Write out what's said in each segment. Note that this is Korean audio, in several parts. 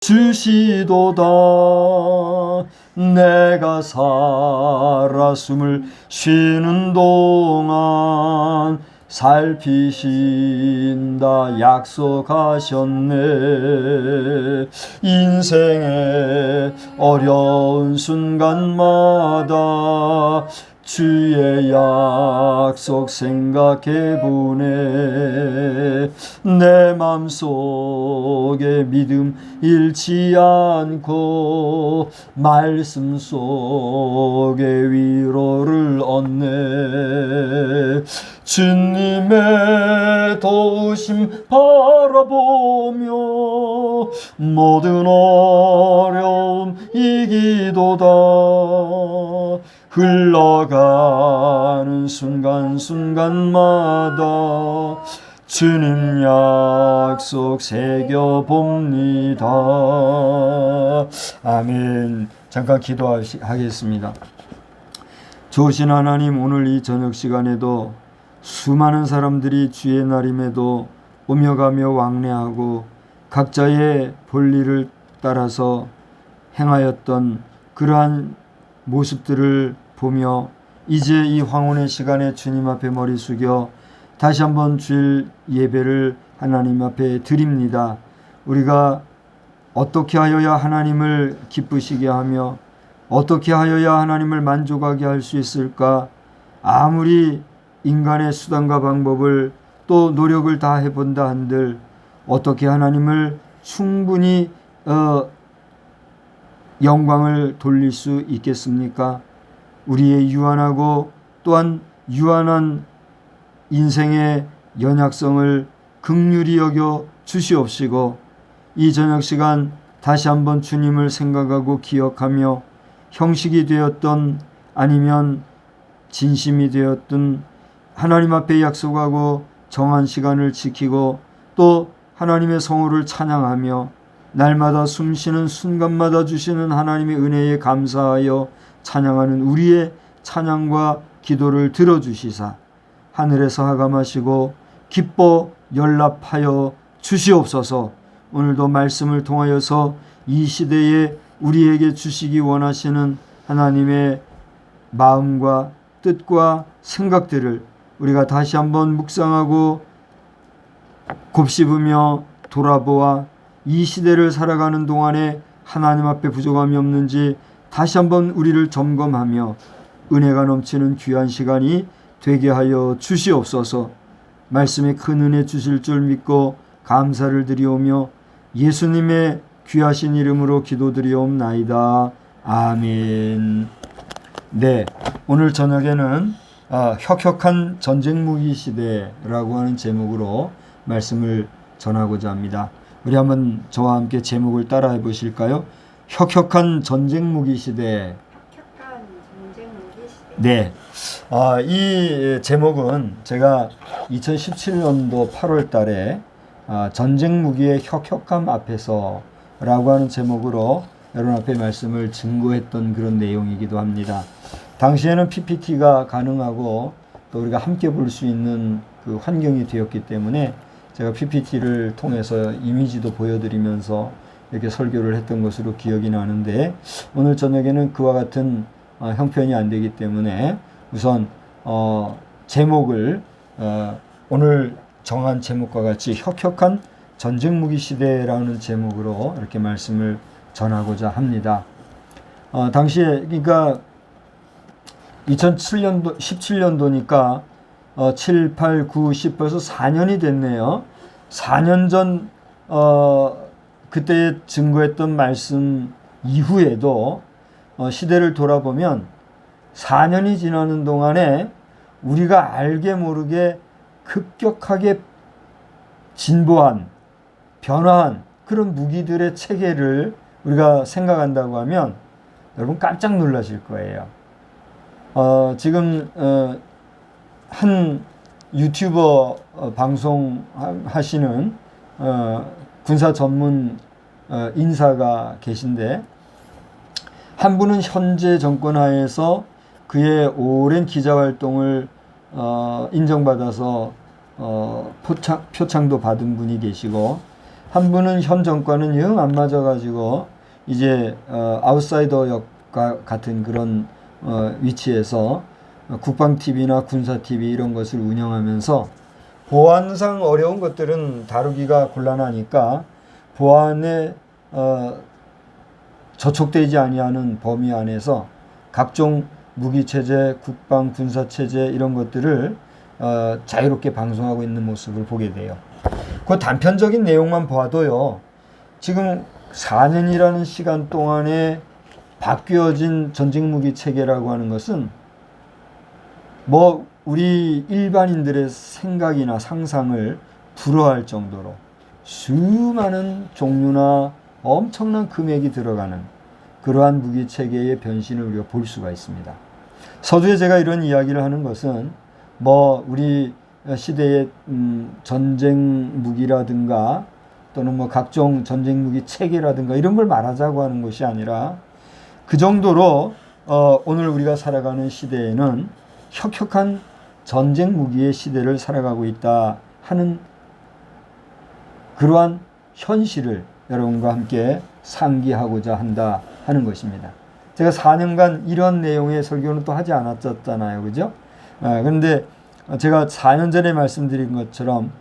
주시도다. 내가 살아 숨을 쉬는 동안 살피신다 약속하셨네. 인생의 어려운 순간마다 주의 약속 생각해보네. 내 맘속에 믿음 잃지 않고 말씀 속에 위로를 얻네. 주님의 도우심 바라보며 모든 어려움 이기도다. 흘러가는 순간순간마다 주님 약속 새겨봅니다. 아멘. 잠깐 기도하겠습니다. 좋으신 하나님, 오늘 이 저녁 시간에도 수많은 사람들이 주의 날임에도 오며 가며 왕래하고 각자의 본리를 따라서 행하였던 그러한 모습들을 보며 이제 이 황혼의 시간에 주님 앞에 머리 숙여 다시 한번 주일 예배를 하나님 앞에 드립니다. 우리가 어떻게 하여야 하나님을 기쁘시게 하며 어떻게 하여야 하나님을 만족하게 할 수 있을까? 아무리 인간의 수단과 방법을 또 노력을 다 해본다 한들 어떻게 하나님을 충분히 영광을 돌릴 수 있겠습니까? 우리의 유한하고 또한 유한한 인생의 연약성을 긍휼히 여겨 주시옵시고 이 저녁 시간 다시 한번 주님을 생각하고 기억하며 형식이 되었던 아니면 진심이 되었던 하나님 앞에 약속하고 정한 시간을 지키고 또 하나님의 성호를 찬양하며 날마다 숨쉬는 순간마다 주시는 하나님의 은혜에 감사하여 찬양하는 우리의 찬양과 기도를 들어주시사 하늘에서 하감하시고 기뻐 연락하여 주시옵소서. 오늘도 말씀을 통하여서 이 시대에 우리에게 주시기 원하시는 하나님의 마음과 뜻과 생각들을 우리가 다시 한번 묵상하고 곱씹으며 돌아보아 이 시대를 살아가는 동안에 하나님 앞에 부족함이 없는지 다시 한번 우리를 점검하며 은혜가 넘치는 귀한 시간이 되게 하여 주시옵소서. 말씀에 큰 은혜 주실 줄 믿고 감사를 드리오며 예수님의 귀하신 이름으로 기도드리옵나이다. 아멘. 네, 오늘 저녁에는 혁혁한 전쟁 무기 시대라고 하는 제목으로 말씀을 전하고자 합니다. 우리 한번 저와 함께 제목을 따라해 보실까요? 혁혁한 전쟁 무기 시대. 혁혁한 전쟁 무기 시대. 네. 이 제목은 제가 2017년도 8월 달에 전쟁 무기의 혁혁함 앞에서 라고 하는 제목으로 여러분 앞에 말씀을 증거했던 그런 내용이기도 합니다. 당시에는 PPT가 가능하고 또 우리가 함께 볼 수 있는 그 환경이 되었기 때문에 제가 PPT를 통해서 이미지도 보여드리면서 이렇게 설교를 했던 것으로 기억이 나는데 오늘 저녁에는 그와 같은 형편이 안 되기 때문에 우선 제목을 오늘 정한 제목과 같이 혁혁한 전쟁 무기 시대라는 제목으로 이렇게 말씀을 전하고자 합니다. 당시에 그러니까 2007년도 17년도니까 7, 8, 9, 10 벌써 4년이 됐네요. 4년 전 그때 증거했던 말씀 이후에도 시대를 돌아보면 4년이 지나는 동안에 우리가 알게 모르게 급격하게 진보한 변화한 그런 무기들의 체계를 우리가 생각한다고 하면 여러분 깜짝 놀라실 거예요. 지금 한 유튜버 방송하시는 군사 전문 인사가 계신데 한 분은 현재 정권 하에서 그의 오랜 기자 활동을 인정받아서 표창도 받은 분이 계시고 한 분은 현 정권은 영 안 맞아가지고 이제 아웃사이더 역과 같은 그런 위치에서 국방 TV나 군사 TV 이런 것을 운영하면서 보안상 어려운 것들은 다루기가 곤란하니까 보안에 저촉되지 아니하는 범위 안에서 각종 무기 체제, 국방 군사 체제 이런 것들을 자유롭게 방송하고 있는 모습을 보게 돼요. 그 단편적인 내용만 봐도요. 지금 4년이라는 시간 동안에 바뀌어진 전쟁 무기 체계라고 하는 것은 뭐 우리 일반인들의 생각이나 상상을 불허할 정도로 수많은 종류나 엄청난 금액이 들어가는 그러한 무기 체계의 변신을 우리가 볼 수가 있습니다. 서두에 제가 이런 이야기를 하는 것은 뭐 우리 시대의 전쟁 무기라든가 또는 뭐 각종 전쟁 무기 체계라든가 이런 걸 말하자고 하는 것이 아니라 그 정도로 오늘 우리가 살아가는 시대에는 혁혁한 전쟁 무기의 시대를 살아가고 있다 하는 그러한 현실을 여러분과 함께 상기하고자 한다 하는 것입니다. 제가 4년간 이런 내용의 설교는 또 하지 않았잖아요. 그죠? 그런데 제가 4년 전에 말씀드린 것처럼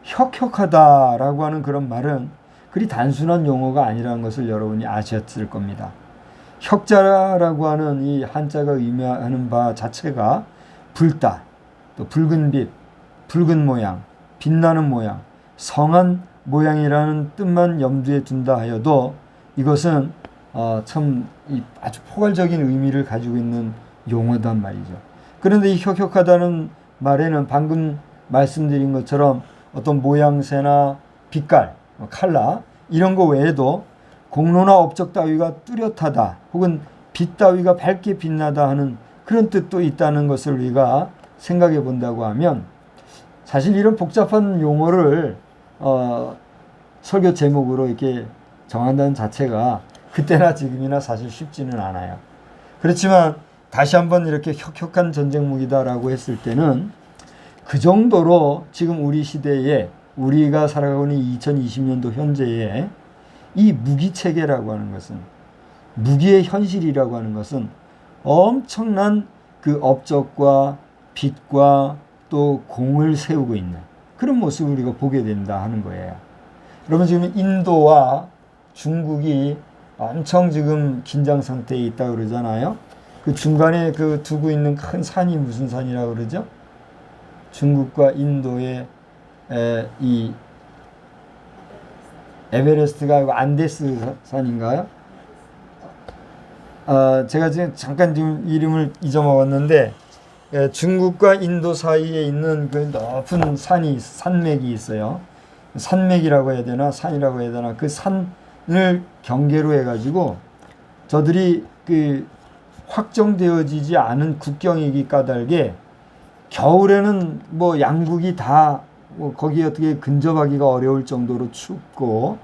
혁혁하다라고 하는 그런 말은 그리 단순한 용어가 아니라는 것을 여러분이 아셨을 겁니다. 혁자라고 하는 이 한자가 의미하는 바 자체가 붉다, 또 붉은 빛, 붉은 모양, 빛나는 모양, 성한 모양이라는 뜻만 염두에 둔다 하여도 이것은 참 아주 포괄적인 의미를 가지고 있는 용어단 말이죠. 그런데 이 혁혁하다는 말에는 방금 말씀드린 것처럼 어떤 모양새나 빛깔, 컬러 이런 거 외에도 공로나 업적 따위가 뚜렷하다 혹은 빛 따위가 밝게 빛나다 하는 그런 뜻도 있다는 것을 우리가 생각해 본다고 하면 사실 이런 복잡한 용어를 설교 제목으로 이렇게 정한다는 자체가 그때나 지금이나 사실 쉽지는 않아요. 그렇지만 다시 한번 이렇게 혁혁한 전쟁 무기다라고 했을 때는 그 정도로 지금 우리 시대에 우리가 살아가고 있는 2020년도 현재에 이 무기 체계라고 하는 것은 무기의 현실이라고 하는 것은 엄청난 그 업적과 빛과 또 공을 세우고 있는 그런 모습을 우리가 보게 된다 하는 거예요. 여러분 지금 인도와 중국이 엄청 지금 긴장 상태에 있다고 그러잖아요. 그 중간에 그 두고 있는 큰 산이 무슨 산이라고 그러죠? 중국과 인도의 이 에베레스트가 아니고 안데스 산인가요? 제가 지금 잠깐 지금 이름을 잊어먹었는데 중국과 인도 사이에 있는 그 높은 산맥이 있어요. 산맥이라고 해야 되나 산이라고 해야 되나 그 산을 경계로 해가지고 저들이 그 확정되어지지 않은 국경이기 까닭에 겨울에는 뭐 양국이 다 뭐 거기에 어떻게 근접하기가 어려울 정도로 춥고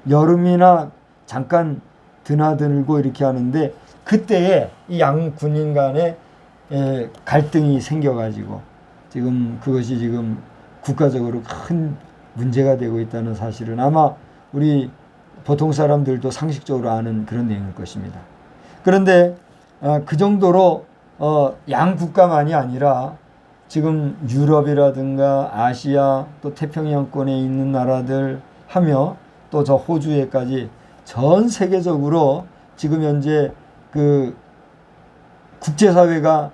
여름이나 잠깐 드나들고 이렇게 하는데 그때에 이 양 군인 간에 갈등이 생겨가지고 지금 그것이 지금 국가적으로 큰 문제가 되고 있다는 사실은 아마 우리 보통 사람들도 상식적으로 아는 그런 내용일 것입니다. 그런데 그 정도로 양 국가만이 아니라 지금 유럽이라든가 아시아 또 태평양권에 있는 나라들 하며 또 저 호주에까지 전 세계적으로 지금 현재 그 국제사회가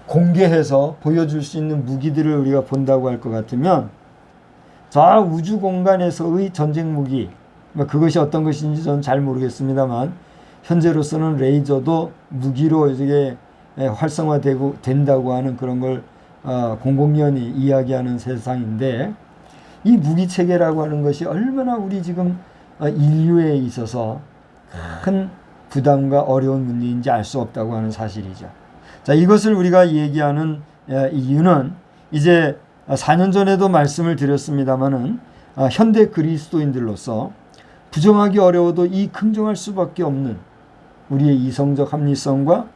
공개해서 보여줄 수 있는 무기들을 우리가 본다고 할 것 같으면 저 우주 공간에서의 전쟁 무기 그것이 어떤 것인지 저는 잘 모르겠습니다만 현재로서는 레이저도 무기로 이제 활성화되고 된다고 하는 그런 걸 공공연히 이야기하는 세상인데 이 무기 체계라고 하는 것이 얼마나 우리 지금 인류에 있어서 큰 부담과 어려운 문제인지 알 수 없다고 하는 사실이죠. 자, 이것을 우리가 얘기하는 이유는 이제 4년 전에도 말씀을 드렸습니다마는 현대 그리스도인들로서 부정하기 어려워도 이 긍정할 수밖에 없는 우리의 이성적 합리성과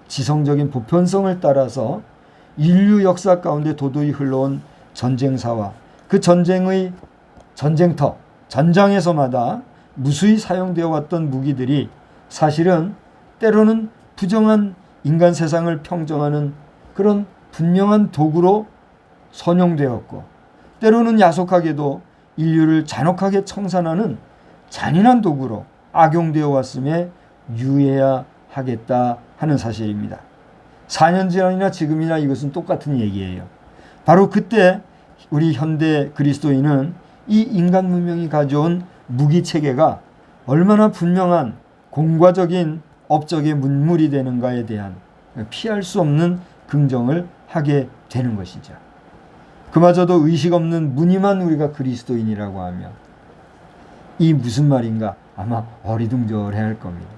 지성적인 보편성을 따라서 인류 역사 가운데 도도히 흘러온 전쟁사와 그 전쟁의 전쟁터, 전장에서마다 무수히 사용되어 왔던 무기들이 사실은 때로는 부정한 인간 세상을 평정하는 그런 분명한 도구로 선용되었고, 때로는 야속하게도 인류를 잔혹하게 청산하는 잔인한 도구로 악용되어 왔음에 유의해야 하겠다 하는 사실입니다. 4년 전이나 지금이나 이것은 똑같은 얘기예요. 바로 그때 우리 현대 그리스도인은 이 인간 문명이 가져온 무기 체계가 얼마나 분명한 공과적인 업적의 문물이 되는가에 대한 피할 수 없는 긍정을 하게 되는 것이죠. 그마저도 의식 없는 무늬만 우리가 그리스도인이라고 하면 이 무슨 말인가 아마 어리둥절해야 할 겁니다.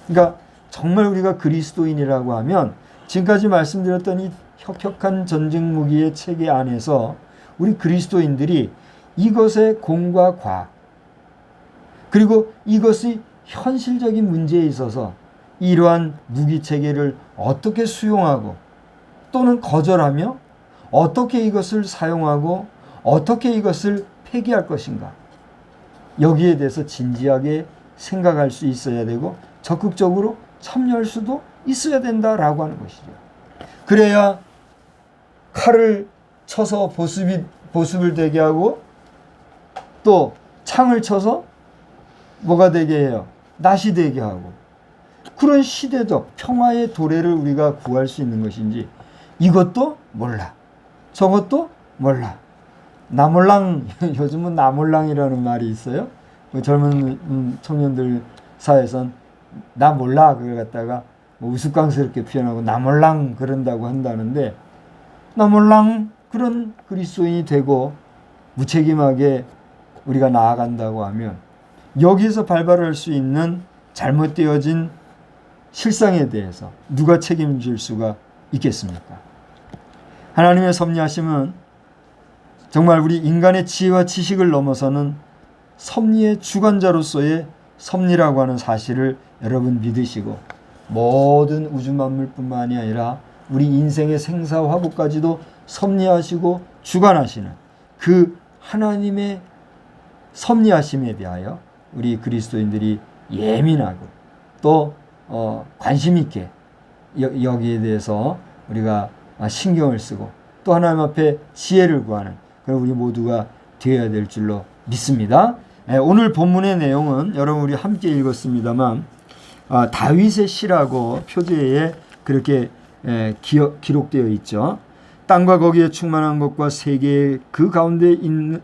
그러니까 정말 우리가 그리스도인이라고 하면 지금까지 말씀드렸던 이 혁혁한 전쟁 무기의 체계 안에서 우리 그리스도인들이 이것의 공과 과, 그리고 이것이 현실적인 문제에 있어서 이러한 무기 체계를 어떻게 수용하고 또는 거절하며 어떻게 이것을 사용하고 어떻게 이것을 폐기할 것인가, 여기에 대해서 진지하게 생각할 수 있어야 되고 적극적으로 참여할 수도 있어야 된다라고 하는 것이죠. 그래야 칼을 쳐서 보습을 되게 하고 또 창을 쳐서 뭐가 되게 해요? 낫이 되게 하고, 그런 시대적 평화의 도래를 우리가 구할 수 있는 것인지 이것도 몰라, 저것도 몰라. 나몰랑, 요즘은 나몰랑이라는 말이 있어요. 젊은 청년들 사이에선 나 몰라 그걸 갖다가 우스꽝스럽게 표현하고 나몰랑 그런다고 한다는데, 나몰랑 그런 그리스도인이 되고 무책임하게 우리가 나아간다고 하면 여기에서 발발할 수 있는 잘못되어진 실상에 대해서 누가 책임질 수가 있겠습니까? 하나님의 섭리하심은 정말 우리 인간의 지혜와 지식을 넘어서는 섭리의 주관자로서의 섭리라고 하는 사실을 여러분 믿으시고, 모든 우주 만물뿐만이 아니라 우리 인생의 생사화복까지도 섭리하시고 주관하시는 그 하나님의 섭리하심에 대하여 우리 그리스도인들이 예민하고 또 관심 있게 여기에 대해서 우리가 신경을 쓰고 또 하나님 앞에 지혜를 구하는 그런 우리 모두가 되어야 될 줄로 믿습니다. 오늘 본문의 내용은 여러분 우리 함께 읽었습니다만 다윗의 시라고 표제에 그렇게 기록되어 있죠. 땅과 거기에 충만한 것과 세계 그 가운데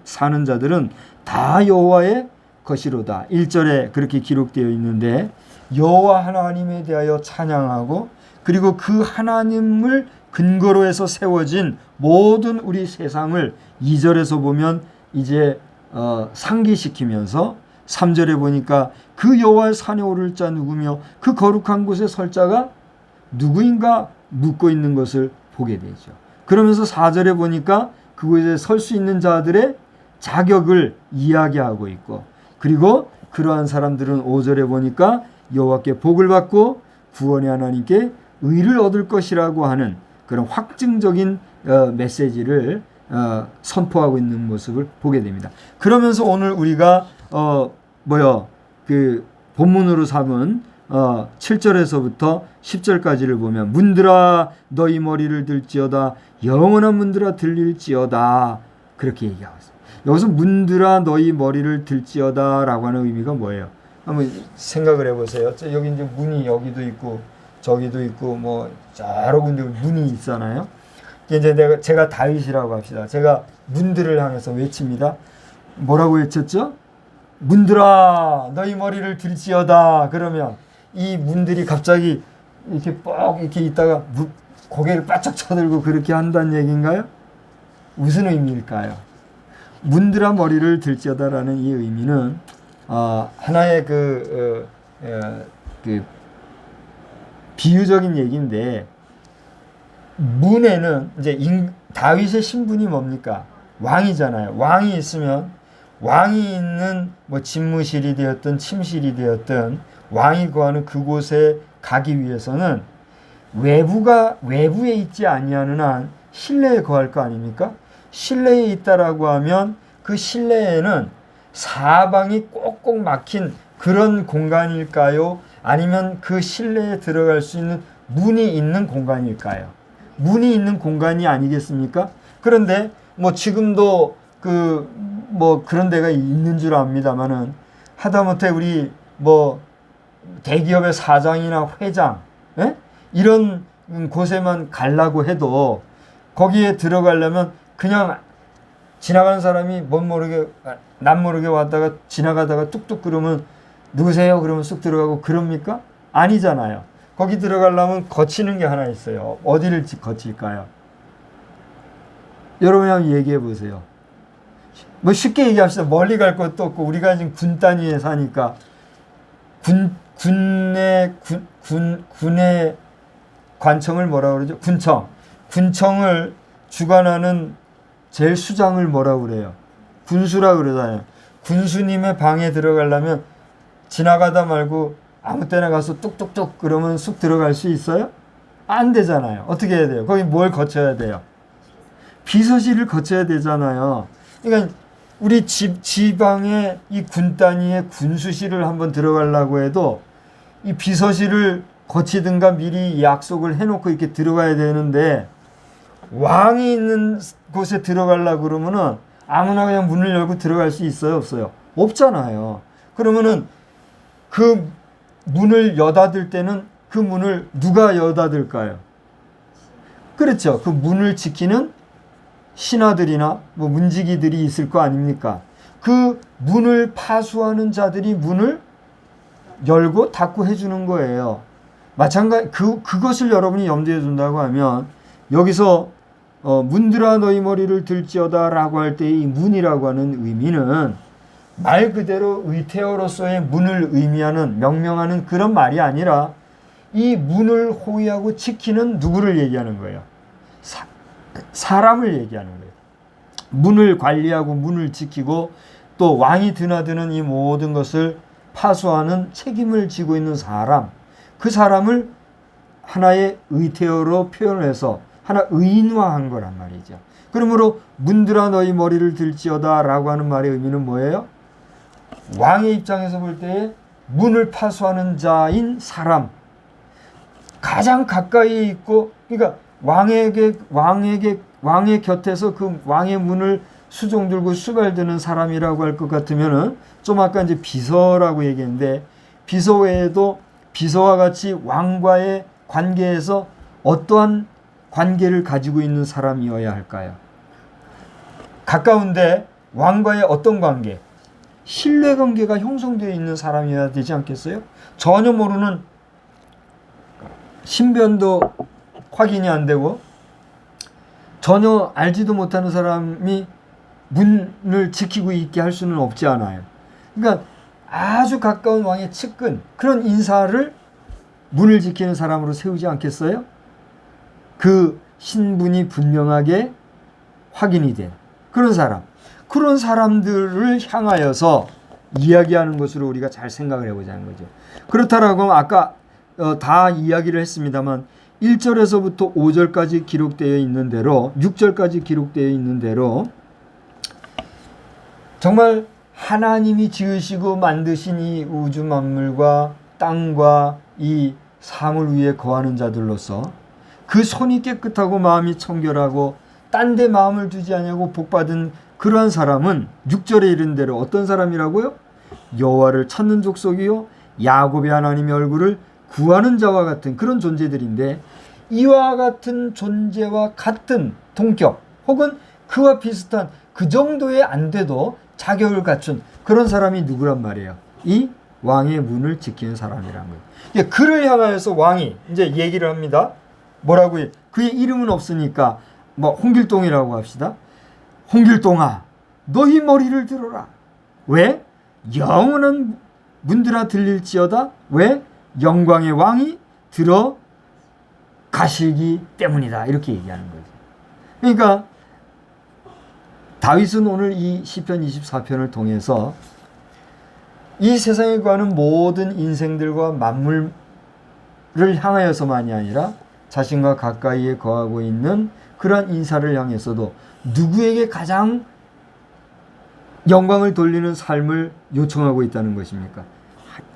사는 자들은 다 여호와의 것이로다. 1절에 그렇게 기록되어 있는데, 여호와 하나님에 대하여 찬양하고 그리고 그 하나님을 근거로 해서 세워진 모든 우리 세상을 2절에서 보면 이제 상기시키면서 3절에 보니까 그 여호와의 산에 오를 자 누구며 그 거룩한 곳에 설 자가 누구인가 묻고 있는 것을 보게 되죠. 그러면서 4절에 보니까 그곳에 설 수 있는 자들의 자격을 이야기하고 있고, 그리고 그러한 사람들은 5절에 보니까 여호와께 복을 받고 구원의 하나님께 의를 얻을 것이라고 하는 그런 확증적인 메시지를 선포하고 있는 모습을 보게 됩니다. 그러면서 오늘 우리가 그 본문으로 삼은 7절에서부터 10절까지를 보면, 문들아 너희 머리를 들지어다, 영원한 문들아 들릴지어다, 그렇게 얘기하고 있어요. 여기서 문들아 너희 머리를 들지어다 라고 하는 의미가 뭐예요? 한번 생각을 해보세요. 여기 이제 문이 여기도 있고 저기도 있고 뭐 여러 군데 문이 있잖아요. 이제 제가 다윗이라고 합시다. 제가 문들을 향해서 외칩니다. 뭐라고 외쳤죠? 문들아 너희 머리를 들지어다. 그러면 이 문들이 갑자기 이렇게 뻑 이렇게 있다가 고개를 바짝 쳐들고 그렇게 한다는 얘기인가요? 무슨 의미일까요? 문들아 머리를 들지어다라는 이 의미는 하나의 그 비유적인 얘기인데, 문에는 이제 다윗의 신분이 뭡니까? 왕이잖아요. 왕이 있으면 왕이 있는 뭐 집무실이 되었든 침실이 되었든 왕이 거하는 그곳에 가기 위해서는 외부에 있지 아니하는 한 실내에 거할 거 아닙니까? 실내에 있다라고 하면 그 실내에는 사방이 꼭꼭 막힌 그런 공간일까요? 아니면 그 실내에 들어갈 수 있는 문이 있는 공간일까요? 문이 있는 공간이 아니겠습니까? 그런데 뭐 지금도 뭐 그런 데가 있는 줄 압니다만은 하다못해 우리 뭐 대기업의 사장이나 회장, 예? 이런 곳에만 가려고 해도 거기에 들어가려면 그냥 지나가는 사람이 남 모르게 왔다가 지나가다가 뚝뚝 그러면 누구세요? 그러면 쑥 들어가고 그럽니까? 아니잖아요. 거기 들어가려면 거치는 게 하나 있어요. 어디를 거칠까요? 여러분이 한번 얘기해 보세요. 뭐 쉽게 얘기합시다. 멀리 갈 것도 없고 우리가 지금 군 단위에 사니까 군의 관청을 뭐라 그러죠? 군청을 주관하는 제일 수장을 뭐라 그래요? 군수라 그러잖아요. 군수님의 방에 들어가려면 지나가다 말고 아무 때나 가서 뚝뚝뚝 그러면 쑥 들어갈 수 있어요? 안 되잖아요. 어떻게 해야 돼요? 거기 뭘 거쳐야 돼요? 비서실을 거쳐야 되잖아요. 그러니까 우리 지방의 이 군 단위의 군수실을 한번 들어가려고 해도 이 비서실을 거치든가 미리 약속을 해놓고 이렇게 들어가야 되는데 왕이 있는 곳에 들어가려고 그러면은 아무나 그냥 문을 열고 들어갈 수 있어요? 없어요? 없잖아요. 그러면은 그 문을 여닫을 때는 그 문을 누가 여닫을까요? 그렇죠. 그 문을 지키는 신하들이나 뭐 문지기들이 있을 거 아닙니까? 그 문을 파수하는 자들이 문을 열고 닫고 해주는 거예요. 마찬가지 그것을 여러분이 염두에 둔다고 하면 여기서 문들아 너희 머리를 들지어다라고 할 때 이 문이라고 하는 의미는 말 그대로 의태어로서의 문을 의미하는 명명하는 그런 말이 아니라 이 문을 호위하고 지키는 누구를 얘기하는 거예요? 사람을 얘기하는 거예요. 문을 관리하고 문을 지키고 또 왕이 드나드는 이 모든 것을 파수하는 책임을 지고 있는 사람, 그 사람을 하나의 의태어로 표현해서 하나 의인화한 거란 말이죠. 그러므로 문들아 너희 머리를 들지어다 라고 하는 말의 의미는 뭐예요? 왕의 입장에서 볼 때에 문을 파수하는 자인 사람, 가장 가까이 있고, 그러니까 왕의 곁에서 그 왕의 문을 수종 들고 수발드는 사람이라고 할 것 같으면은 좀 아까 이제 비서라고 얘기했는데 비서 외에도 비서와 같이 왕과의 관계에서 어떠한 관계를 가지고 있는 사람이어야 할까요? 가까운데 왕과의 어떤 관계? 신뢰관계가 형성되어 있는 사람이어야 되지 않겠어요? 전혀 모르는 신변도 확인이 안 되고 전혀 알지도 못하는 사람이 문을 지키고 있게 할 수는 없지 않아요. 그러니까 아주 가까운 왕의 측근 그런 인사를 문을 지키는 사람으로 세우지 않겠어요? 그 신분이 분명하게 확인이 된 그런 사람. 그런 사람들을 향하여서 이야기하는 것으로 우리가 잘 생각을 해보자는 거죠. 그렇다라고 하면 아까 다 이야기를 했습니다만 1절에서부터 5절까지 기록되어 있는 대로 6절까지 기록되어 있는 대로 정말 하나님이 지으시고 만드신 이 우주 만물과 땅과 이 사물 위에 거하는 자들로서 그 손이 깨끗하고 마음이 청결하고 딴 데 마음을 두지 않냐고 복받은 그러한 사람은 6절에 이른 대로 어떤 사람이라고요? 여호와를 찾는 족속이요 야곱의 하나님의 얼굴을 구하는 자와 같은 그런 존재들인데 이와 같은 존재와 같은 동격 혹은 그와 비슷한 그 정도의 안 돼도 자격을 갖춘 그런 사람이 누구란 말이에요? 이 왕의 문을 지키는 사람이란 거예요. 그를 향하여서 왕이 이제 얘기를 합니다. 뭐라고 해? 그의 이름은 없으니까 뭐 홍길동이라고 합시다. 홍길동아, 너희 머리를 들어라. 왜? 영원한 문들아 들릴지어다. 왜? 영광의 왕이 들어가시기 때문이다. 이렇게 얘기하는 거죠. 그러니까 다윗은 오늘 이 시편 24편을 통해서 이 세상에 관한 모든 인생들과 만물을 향하여서만이 아니라 자신과 가까이에 거하고 있는 그러한 인사를 향해서도 누구에게 가장 영광을 돌리는 삶을 요청하고 있다는 것입니까?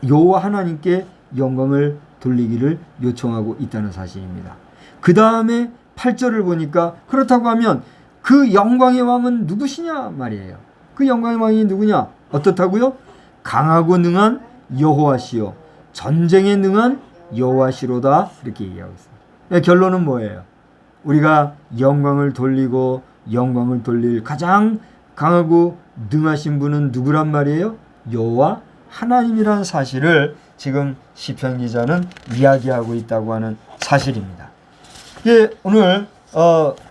여호와 하나님께 영광을 돌리기를 요청하고 있다는 사실입니다. 그 다음에 8절을 보니까 그렇다고 하면 그 영광의 왕은 누구시냐 말이에요. 그 영광의 왕이 누구냐? 어떻다고요? 강하고 능한 여호와시요 전쟁에 능한 여호와시로다 이렇게 얘기하고 있습니다. 결론은 뭐예요? 우리가 영광을 돌리고 영광을 돌릴 가장 강하고 능하신 분은 누구란 말이에요? 여호와 하나님이라는 사실을 지금 시편 기자는 이야기하고 있다고 하는 사실입니다. 예, 오늘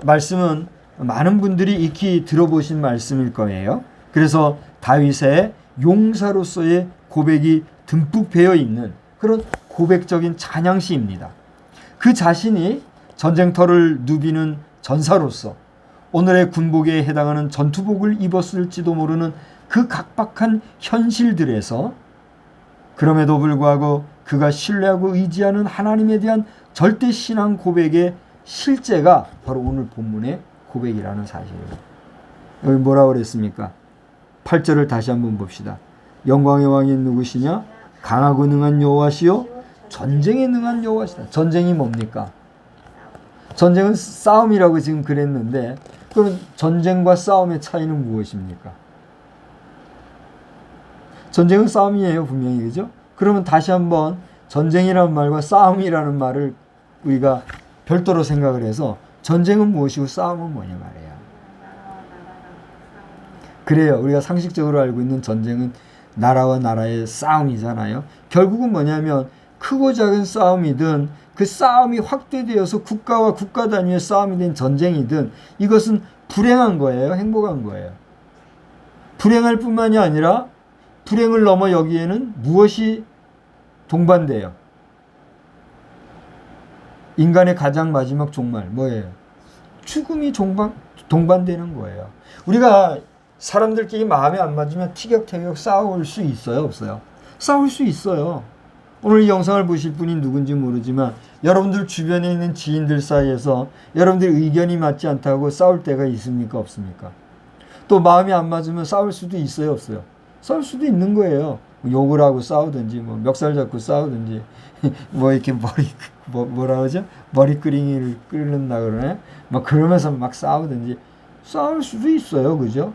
말씀은 많은 분들이 익히 들어보신 말씀일 거예요. 그래서 다윗의 용사로서의 고백이 듬뿍 배어 있는 그런 고백적인 찬양시입니다. 그 자신이 전쟁터를 누비는 전사로서 오늘의 군복에 해당하는 전투복을 입었을지도 모르는 그 각박한 현실들에서 그럼에도 불구하고 그가 신뢰하고 의지하는 하나님에 대한 절대 신앙 고백의 실제가 바로 오늘 본문의 고백이라는 사실입니다. 여기 뭐라고 그랬습니까? 8절을 다시 한번 봅시다. 영광의 왕이 누구시냐? 강하고 능한 여호와시요 전쟁에 능한 여호와시다. 전쟁이 뭡니까? 전쟁은 싸움이라고 지금 그랬는데 그럼 전쟁과 싸움의 차이는 무엇입니까? 전쟁은 싸움이에요, 분명히. 그죠? 그러면 다시 한번 전쟁이라는 말과 싸움이라는 말을 우리가 별도로 생각을 해서 전쟁은 무엇이고 싸움은 뭐냐 말이에요. 그래요. 우리가 상식적으로 알고 있는 전쟁은 나라와 나라의 싸움이잖아요. 결국은 뭐냐면 크고 작은 싸움이든 그 싸움이 확대되어서 국가와 국가 단위의 싸움이 된 전쟁이든 이것은 불행한 거예요, 행복한 거예요. 불행할 뿐만이 아니라 불행을 넘어 여기에는 무엇이 동반돼요? 인간의 가장 마지막 종말 뭐예요? 죽음이 동반되는 거예요. 우리가 사람들끼리 마음에 안 맞으면 티격태격 싸울 수 있어요, 없어요? 싸울 수 있어요. 오늘 이 영상을 보실 분이 누군지 모르지만 여러분들 주변에 있는 지인들 사이에서 여러분들 의견이 맞지 않다고 싸울 때가 있습니까, 없습니까? 또 마음이 안 맞으면 싸울 수도 있어요, 없어요? 싸울 수도 있는 거예요. 욕을 하고 싸우든지 뭐 멱살 잡고 싸우든지 뭐 이렇게 뭐라 그러죠? 머리끄링이를 끓는다 그러네. 막 그러면서 막 싸우든지 싸울 수도 있어요, 그죠?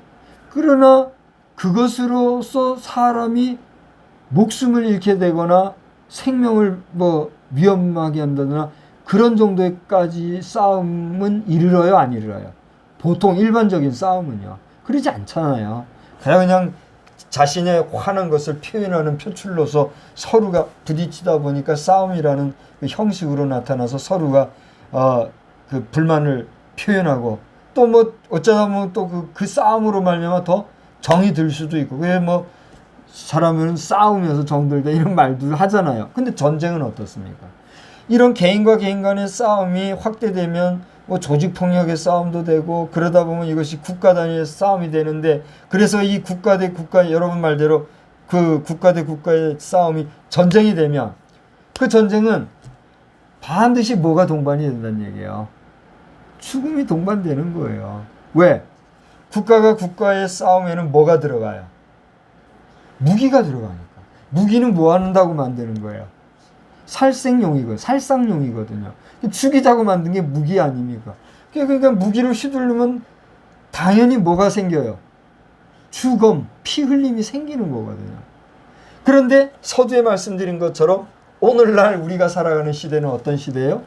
그러나 그것으로서 사람이 목숨을 잃게 되거나 생명을 뭐 위험하게 한다거나 그런 정도까지 싸움은 이르러요, 안 이르러요? 보통 일반적인 싸움은요. 그러지 않잖아요. 그냥 자신의 화난 것을 표현하는 표출로서 서로가 부딪히다 보니까 싸움이라는 그 형식으로 나타나서 서로가 그 불만을 표현하고 또 뭐 어쩌다 보면 또 그 싸움으로 말미암아 더 정이 들 수도 있고 왜 뭐 사람은 싸우면서 정들다 이런 말도 하잖아요. 근데 전쟁은 어떻습니까? 이런 개인과 개인 간의 싸움이 확대되면 뭐 조직폭력의 싸움도 되고 그러다 보면 이것이 국가 단위의 싸움이 되는데 그래서 이 국가 대 국가 여러분 말대로 그 국가 대 국가의 싸움이 전쟁이 되면 그 전쟁은 반드시 뭐가 동반이 된다는 얘기예요. 죽음이 동반되는 거예요. 왜? 국가가 국가의 싸움에는 뭐가 들어가요? 무기가 들어가니까. 무기는 뭐 한다고 만드는 거예요? 살상용이거든요. 죽이자고 만든 게 무기 아닙니까? 그러니까 무기를 휘두르면 당연히 뭐가 생겨요? 죽음, 피 흘림이 생기는 거거든요. 그런데 서두에 말씀드린 것처럼 오늘날 우리가 살아가는 시대는 어떤 시대예요?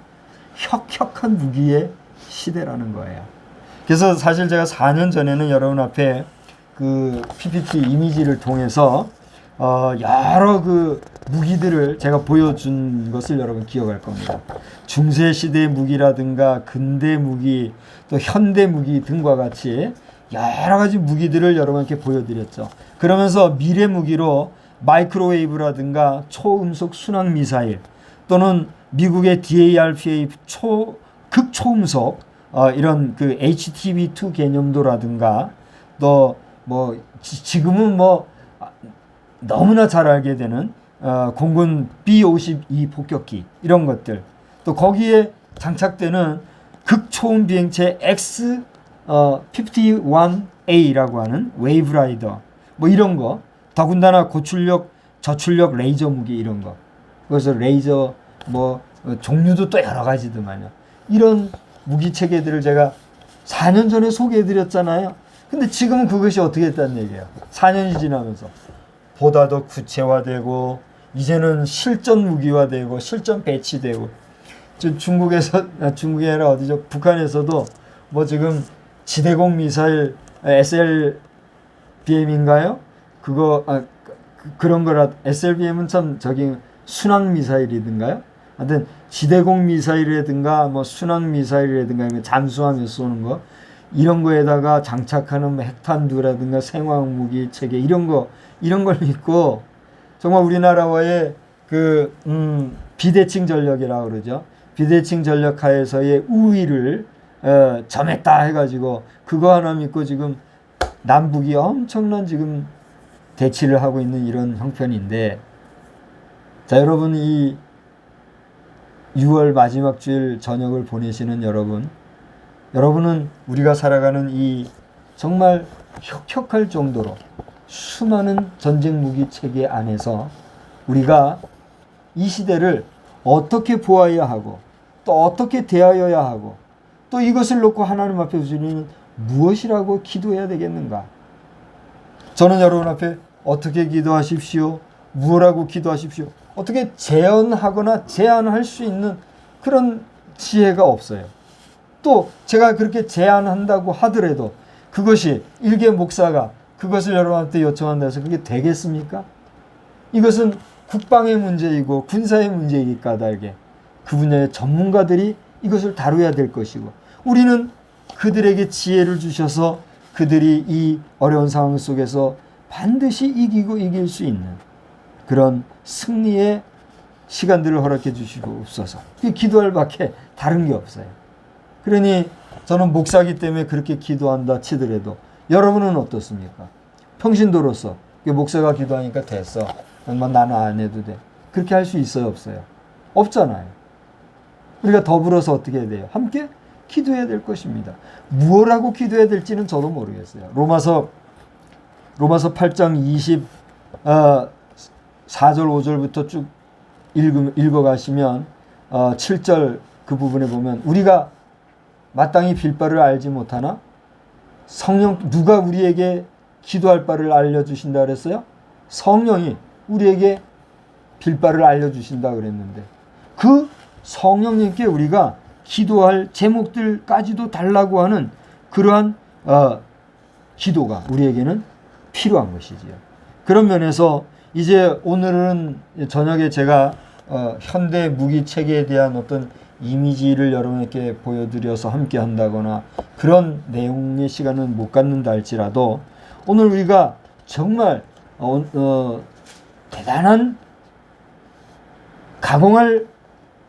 혁혁한 무기의 시대라는 거예요. 그래서 사실 제가 4년 전에는 여러분 앞에 그 PPT 이미지를 통해서 여러 그 무기들을 제가 보여준 것을 여러분 기억할 겁니다. 중세시대 무기라든가 근대 무기 또 현대 무기 등과 같이 여러 가지 무기들을 여러분께 보여드렸죠. 그러면서 미래 무기로 마이크로웨이브라든가 초음속 순항 미사일 또는 미국의 DARPA 극초음속 이런 그 HTV2 개념도라든가 또 뭐 지금은 뭐 너무나 잘 알게 되는 공군 B-52 폭격기 이런 것들 또 거기에 장착되는 극초음 비행체 X-51A라고 하는 웨이브라이더 뭐 이런 거, 더군다나 고출력, 저출력 레이저 무기 이런 거. 그래서 레이저 뭐 종류도 또 여러 가지더만요. 이런 무기 체계들을 제가 4년 전에 소개해 드렸잖아요. 근데 지금은 그것이 어떻게 됐다는 얘기예요. 4년이 지나면서 보다 더 구체화되고 이제는 실전 무기화되고 실전 배치되고, 중국이 아니라 어디죠? 북한에서도 뭐 지금 지대공 미사일 SLBM인가요? 그거 그런 거라. SLBM은 참 저기 순항 미사일이든가요? 하여튼 지대공 미사일이라든가 뭐 순항 미사일이라든가 잠수함에서 쏘는 거, 이런 거에다가 장착하는 뭐 핵탄두라든가 생화학 무기 체계 이런 걸 믿고 정말 우리나라와의 그 비대칭 전력이라고 그러죠. 비대칭 전력 하에서의 우위를 점했다 해가지고 그거 하나 믿고 지금 남북이 엄청난 지금 대치를 하고 있는 이런 형편인데, 자, 여러분, 이 6월 마지막 주일 저녁을 보내시는 여러분은 우리가 살아가는 이 정말 혁혁할 정도로 수많은 전쟁 무기 체계 안에서 우리가 이 시대를 어떻게 보아야 하고 또 어떻게 대하여야 하고 또 이것을 놓고 하나님 앞에 우리는 무엇이라고 기도해야 되겠는가? 저는 여러분 앞에 어떻게 기도하십시오, 무엇라고 기도하십시오, 어떻게 제언하거나 제안할 수 있는 그런 지혜가 없어요. 또 제가 그렇게 제안한다고 하더라도 그것이 일개 목사가 그것을 여러분한테 요청한다 해서 그게 되겠습니까? 이것은 국방의 문제이고 군사의 문제이기 까닭에 그 분야의 전문가들이 이것을 다루어야 될 것이고, 우리는 그들에게 지혜를 주셔서 그들이 이 어려운 상황 속에서 반드시 이기고 이길 수 있는 그런 승리의 시간들을 허락해 주시고 없어서, 기도할 밖에 다른 게 없어요. 그러니 저는 목사기 때문에 그렇게 기도한다 치더라도 여러분은 어떻습니까? 평신도로서 목사가 기도하니까 됐어, 나는 안 해도 돼, 그렇게 할 수 있어요, 없어요? 없잖아요. 우리가 더불어서 어떻게 해야 돼요? 함께 기도해야 될 것입니다. 무엇라고 기도해야 될지는 저도 모르겠어요. 로마서 8장 4절 5절부터 쭉 읽어가시면 7절 그 부분에 보면, 우리가 마땅히 빌 바를 알지 못하나 성령, 누가 우리에게 기도할 바를 알려주신다 그랬어요? 성령이 우리에게 빌 바를 알려주신다 그랬는데, 그 성령님께 우리가 기도할 제목들까지도 달라고 하는 그러한 기도가 우리에게는 필요한 것이지요. 그런 면에서 이제 오늘은 저녁에 제가 현대 무기 체계에 대한 어떤 이미지를 여러분에게 보여드려서 함께 한다거나 그런 내용의 시간은 못 갖는다 할지라도, 오늘 우리가 정말 대단한 가공할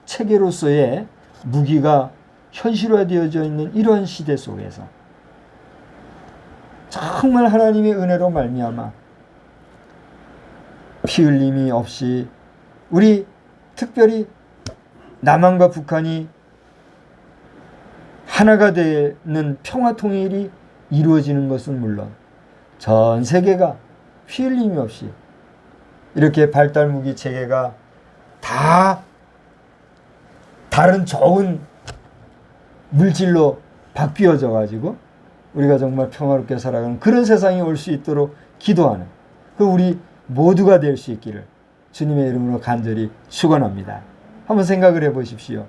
체계로서의 무기가 현실화되어져 있는 이러한 시대 속에서 정말 하나님의 은혜로 말미암아 피 흘림이 없이 우리 특별히 남한과 북한이 하나가 되는 평화 통일이 이루어지는 것은 물론 전 세계가 피 흘림이 없이 이렇게 발달 무기 체계가 다 다른 좋은 물질로 바뀌어져 가지고 우리가 정말 평화롭게 살아가는 그런 세상이 올 수 있도록 기도하는 그 우리 모두가 될 수 있기를 주님의 이름으로 간절히 축원합니다. 한번 생각을 해 보십시오.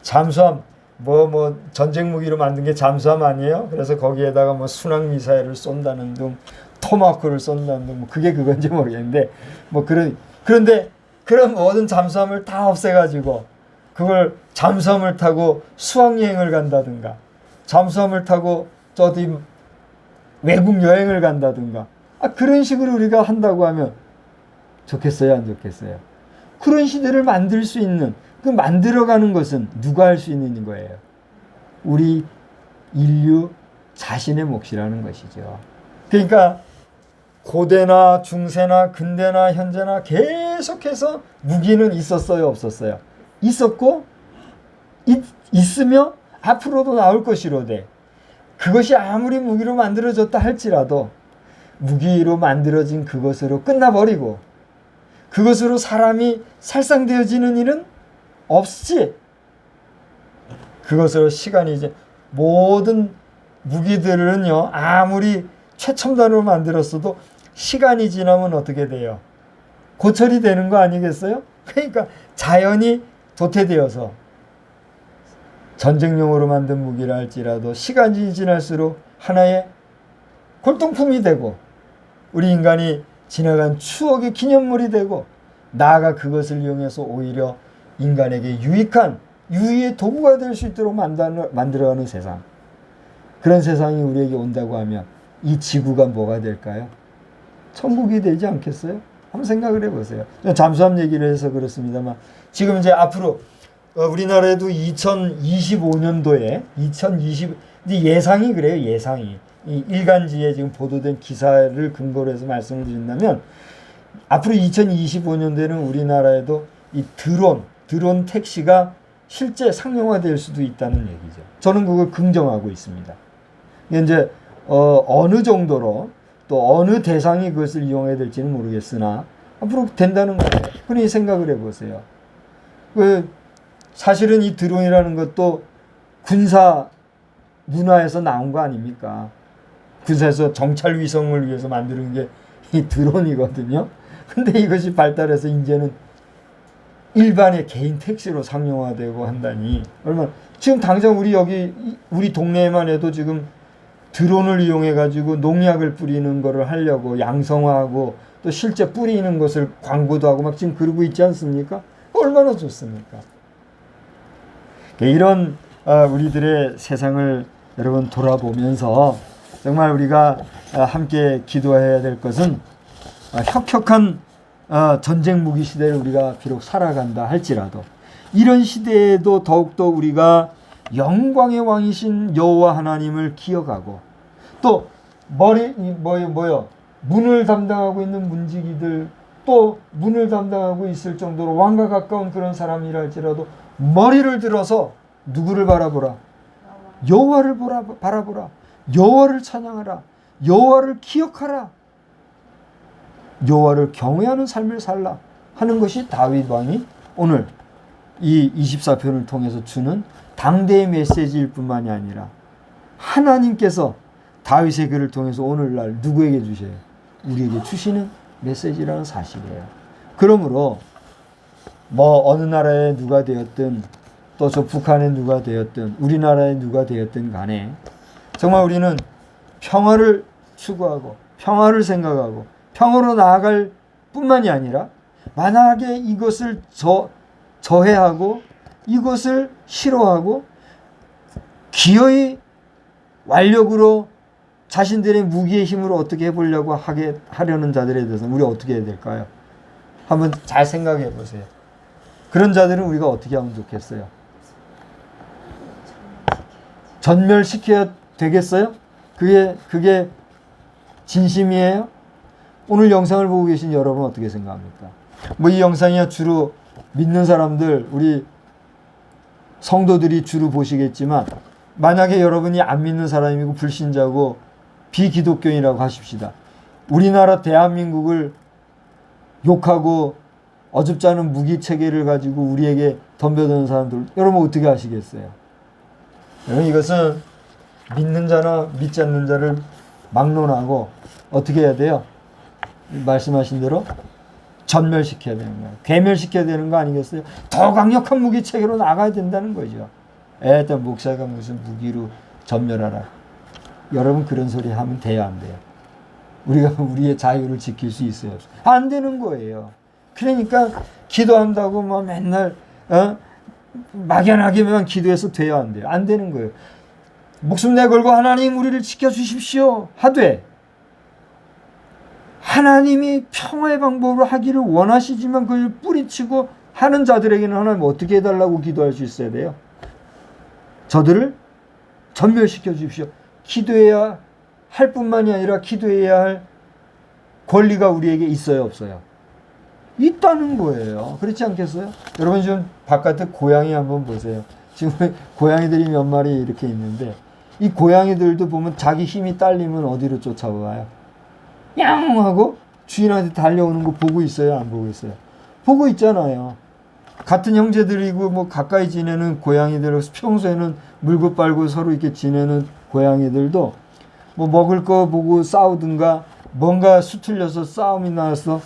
잠수함 뭐 전쟁 무기로 만든 게 잠수함 아니에요? 그래서 거기에다가 뭐 순항 미사일을 쏜다는 등 토마호크를 쏜다는 등 뭐 그게 그건지 모르겠는데 그런데 그런 모든 잠수함을 다 없애가지고 그걸 잠수함을 타고 수학여행을 간다든가 잠수함을 타고 어디 외국 여행을 간다든가 그런 식으로 우리가 한다고 하면 좋겠어요, 안 좋겠어요? 그런 시대를 만들 수 있는, 그 만들어가는 것은 누가 할 수 있는 거예요? 우리 인류 자신의 몫이라는 것이죠. 그러니까 고대나 중세나 근대나 현재나 계속해서 무기는 있었어요, 없었어요? 있었고 있으며 앞으로도 나올 것이로되, 그것이 아무리 무기로 만들어졌다 할지라도 무기로 만들어진 그것으로 끝나버리고 그것으로 사람이 살상되어지는 일은 없지. 그것으로 시간이 이제 모든 무기들은요 아무리 최첨단으로 만들었어도 시간이 지나면 어떻게 돼요? 고철이 되는 거 아니겠어요? 그러니까 자연이 도태되어서 전쟁용으로 만든 무기라 할지라도 시간이 지날수록 하나의 골동품이 되고 우리 인간이 지나간 추억의 기념물이 되고 나아가 그것을 이용해서 오히려 인간에게 유익한 유의의 도구가 될 수 있도록 만들어가는 세상. 그런 세상이 우리에게 온다고 하면 이 지구가 뭐가 될까요? 천국이 되지 않겠어요? 한번 생각을 해보세요. 잠수함 얘기를 해서 그렇습니다만 지금 이제 앞으로 우리나라에도 2025년도에 이제 예상이 그래요. 예상이 이 일간지에 지금 보도된 기사를 근거로 해서 말씀을 드린다면 앞으로 2025년도에는 우리나라에도 이 드론 택시가 실제 상용화될 수도 있다는 얘기죠. 저는 그걸 긍정하고 있습니다. 이제 어느 정도로 또 어느 대상이 그것을 이용해야 될지는 모르겠으나 앞으로 된다는 거예요. 흔히 생각을 해보세요. 사실은 이 드론이라는 것도 군사 문화에서 나온 거 아닙니까? 군사에서 정찰 위성을 위해서 만드는 게 이 드론이거든요. 근데 이것이 발달해서 이제는 일반의 개인 택시로 상용화되고 한다니 얼마나 지금 당장 우리 동네에만 해도 지금 드론을 이용해 가지고 농약을 뿌리는 거를 하려고 양성화하고 또 실제 뿌리는 것을 광고도 하고 막 지금 그러고 있지 않습니까? 얼마나 좋습니까? 이런 우리들의 세상을 여러분 돌아보면서 정말 우리가 함께 기도해야 될 것은 혁혁한 전쟁 무기 시대를 우리가 비록 살아간다 할지라도 이런 시대에도 더욱더 우리가 영광의 왕이신 여호와 하나님을 기억하고 또 문을 담당하고 있는 문지기들 또 문을 담당하고 있을 정도로 왕과 가까운 그런 사람이라 할지라도 머리를 들어서 누구를 바라보라? 여호와를 바라보라. 여호와를 찬양하라. 여호와를 기억하라. 여호와를 경외하는 삶을 살라 하는 것이 다윗 왕이 오늘 이 24편을 통해서 주는 당대의 메시지일 뿐만이 아니라 하나님께서 다윗의 글을 통해서 오늘날 누구에게 주셔요? 우리에게 주시는 메시지라는 사실이에요. 그러므로 어느 나라에 누가 되었든 또 저 북한에 누가 되었든 우리나라에 누가 되었든 간에 정말 우리는 평화를 추구하고 평화를 생각하고 평화로 나아갈 뿐만이 아니라 만약에 이것을 저해하고 이것을 싫어하고 기어이 완력으로 자신들의 무기의 힘으로 어떻게 해보려고 하려는 자들에 대해서는 우리가 어떻게 해야 될까요? 한번 잘 생각해 보세요. 그런 자들은 우리가 어떻게 하면 좋겠어요? 전멸시켜야 되겠어요? 그게 진심이에요? 오늘 영상을 보고 계신 여러분 어떻게 생각합니까? 이 영상이야 주로 믿는 사람들, 우리 성도들이 주로 보시겠지만 만약에 여러분이 안 믿는 사람이고 불신자고 비기독교인이라고 하십시다. 우리나라 대한민국을 욕하고 어줍지 않은 무기 체계를 가지고 우리에게 덤벼드는 사람들 여러분 어떻게 하시겠어요? 여러분 이것은 믿는 자나 믿지 않는 자를 막론하고 어떻게 해야 돼요? 말씀하신 대로 전멸시켜야 되는 거예요. 괴멸시켜야 되는 거 아니겠어요? 더 강력한 무기 체계로 나가야 된다는 거죠. 일단 목사가 무슨 무기로 전멸하라. 여러분 그런 소리 하면 돼요, 안 돼요? 우리가 우리의 자유를 지킬 수 있어요? 안 되는 거예요. 그러니까 기도한다고 맨날 막연하게만 기도해서 돼요, 안 돼요? 안 되는 거예요. 목숨 내걸고 하나님 우리를 지켜주십시오 하되 하나님이 평화의 방법으로 하기를 원하시지만 그걸 뿌리치고 하는 자들에게는 하나님 어떻게 해달라고 기도할 수 있어야 돼요? 저들을 전멸시켜 주십시오. 기도해야 할 뿐만이 아니라 기도해야 할 권리가 우리에게 있어요, 없어요? 있다는 거예요. 그렇지 않겠어요? 여러분 지금 바깥에 고양이 한번 보세요. 지금 고양이들이 몇 마리 이렇게 있는데 이 고양이들도 보면 자기 힘이 딸리면 어디로 쫓아와요? 양 하고 주인한테 달려오는 거 보고 있어요, 안 보고 있어요? 보고 있잖아요. 같은 형제들이고 뭐 가까이 지내는 고양이들, 평소에는 물고 빨고 서로 이렇게 지내는 고양이들도 뭐 먹을 거 보고 싸우든가 뭔가 수틀려서 싸움이 나서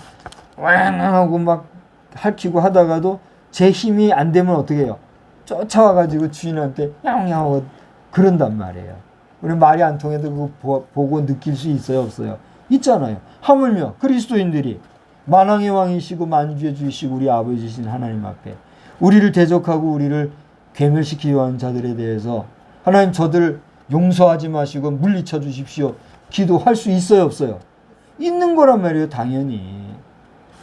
왕 하고 막 핥히고 하다가도 제 힘이 안 되면 어떻게 해요? 쫓아와가지고 주인한테 야옹야옹 하고 그런단 말이에요. 우리 말이 안 통해도 그거 보고 느낄 수 있어요, 없어요? 있잖아요. 하물며 그리스도인들이 만왕의 왕이시고 만주의 주이시고 우리 아버지신 하나님 앞에 우리를 대적하고 우리를 괴멸시키려 하는 자들에 대해서 하나님 저들 용서하지 마시고 물리쳐 주십시오. 기도할 수 있어요, 없어요? 있는 거란 말이에요, 당연히.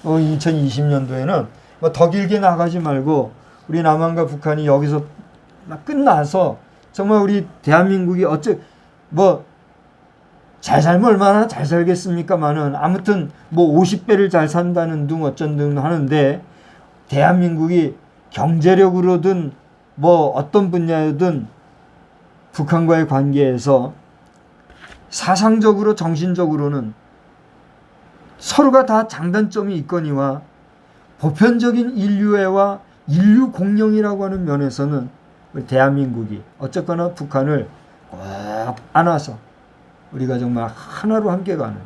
2020년도에는 뭐 더 길게 나가지 말고 우리 남한과 북한이 여기서 끝나서 정말 우리 대한민국이 잘 살면 얼마나 잘 살겠습니까만은 아무튼 뭐 50배를 잘 산다는 둥 어쩐 둥 하는데 대한민국이 경제력으로든 뭐 어떤 분야여든 북한과의 관계에서 사상적으로 정신적으로는 서로가 다 장단점이 있거니와 보편적인 인류애와 인류 공영이라고 하는 면에서는 우리 대한민국이 어쨌거나 북한을 꼭 안아서 우리가 정말 하나로 함께 가는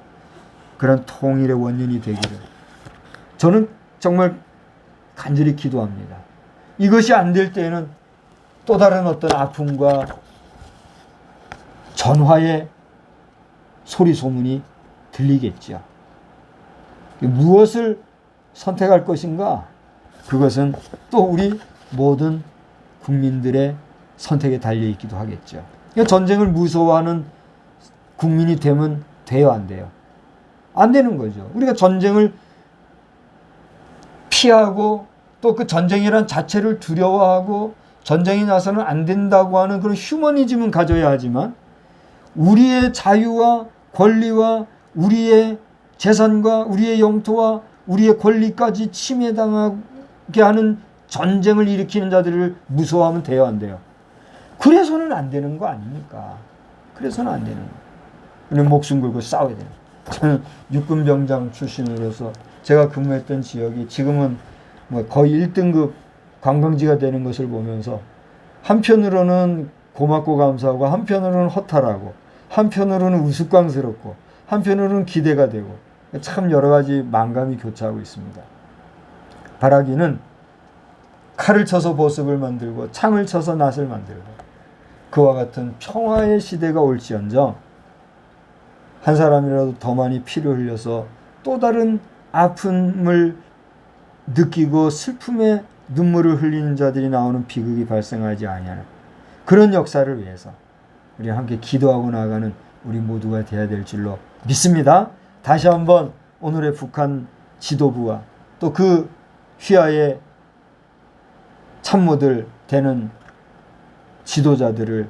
그런 통일의 원년이 되기를 저는 정말 간절히 기도합니다. 이것이 안 될 때에는 또 다른 어떤 아픔과 전화의 소리 소문이 들리겠죠. 무엇을 선택할 것인가? 그것은 또 우리 모든 국민들의 선택에 달려있기도 하겠죠. 전쟁을 무서워하는 국민이 되면 돼요, 안 돼요? 안 되는 거죠. 우리가 전쟁을 피하고 또 그 전쟁이란 자체를 두려워하고 전쟁이 나서는 안 된다고 하는 그런 휴머니즘은 가져야 하지만 우리의 자유와 권리와 우리의 재산과 우리의 영토와 우리의 권리까지 침해당하게 하는 전쟁을 일으키는 자들을 무서워하면 돼요, 안 돼요? 그래서는 안 되는 거 아닙니까? 그래서는 안 되는 거예요. 우리는 목숨 걸고 싸워야 돼요. 저는 육군병장 출신으로서 제가 근무했던 지역이 지금은 뭐 거의 1등급 관광지가 되는 것을 보면서 한편으로는 고맙고 감사하고 한편으로는 허탈하고 한편으로는 우스꽝스럽고 한편으로는 기대가 되고 참 여러 가지 만감이 교차하고 있습니다. 바라기는 칼을 쳐서 보습을 만들고 창을 쳐서 낫을 만들고 그와 같은 평화의 시대가 올지언정 한 사람이라도 더 많이 피를 흘려서 또 다른 아픔을 느끼고 슬픔의 눈물을 흘리는 자들이 나오는 비극이 발생하지 아니하는 그런 역사를 위해서 우리 함께 기도하고 나아가는 우리 모두가 되어야 될 줄로 믿습니다. 다시 한번 오늘의 북한 지도부와 또 그 휘하의 참모들 되는 지도자들을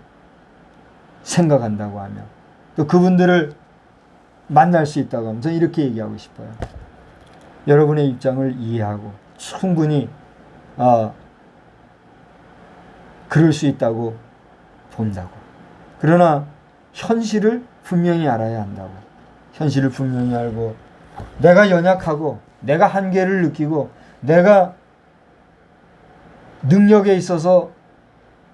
생각한다고 하면 또 그분들을 만날 수 있다고 하면 저는 이렇게 얘기하고 싶어요. 여러분의 입장을 이해하고 충분히 그럴 수 있다고 본다고. 그러나 현실을 분명히 알아야 한다고. 현실을 분명히 알고 내가 연약하고 내가 한계를 느끼고 내가 능력에 있어서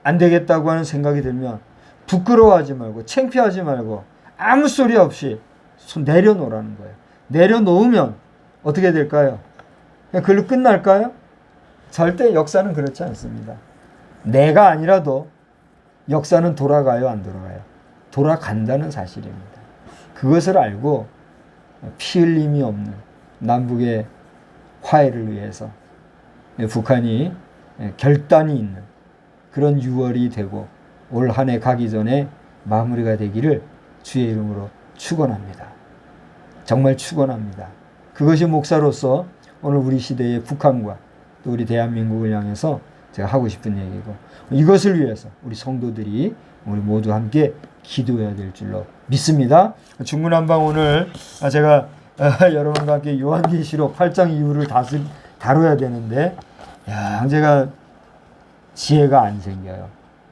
안 되겠다고 하는 생각이 들면 부끄러워하지 말고 창피하지 말고 아무 소리 없이 손 내려놓으라는 거예요. 내려놓으면 어떻게 될까요? 그냥 그걸로 끝날까요? 절대 역사는 그렇지 않습니다. 내가 아니라도 역사는 돌아가요, 안 돌아가요? 돌아간다는 사실입니다. 그것을 알고 피 흘림이 없는 남북의 화해를 위해서 북한이 결단이 있는 그런 6월이 되고 올 한 해 가기 전에 마무리가 되기를 주의 이름으로 축원합니다. 정말 축원합니다. 그것이 목사로서 오늘 우리 시대의 북한과 또 우리 대한민국을 향해서 제가 하고 싶은 얘기고 이것을 위해서 우리 성도들이 우리 모두 함께 기도해야 될 줄로 믿습니다. 중구난방 오늘 제가 여러분과 함께 요한계시록 8장 이후를 다뤄야 되는데 제가 지혜가 안 생겨요.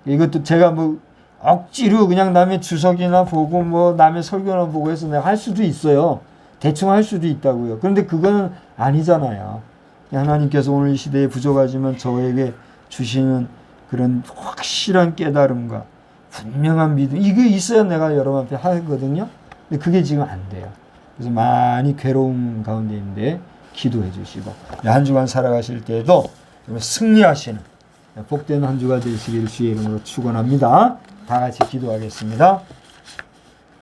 이것도 제가 뭐 억지로 그냥 남의 주석이나 보고 뭐 남의 설교나 보고 해서 내가 할 수도 있어요. 대충 할 수도 있다고요. 그런데 그거는 아니잖아요. 하나님께서 오늘 이 시대에 부족하지만 저에게 주시는 그런 확실한 깨달음과 분명한 믿음, 이게 있어야 내가 여러분 앞에 하거든요. 근데 그게 지금 안 돼요. 그래서 많이 괴로움 가운데 있는데 기도해 주시고, 한 주간 살아가실 때에도 정말 승리하시는 복된 한 주가 되시기를 주의 이름으로 축원합니다. 다 같이 기도하겠습니다.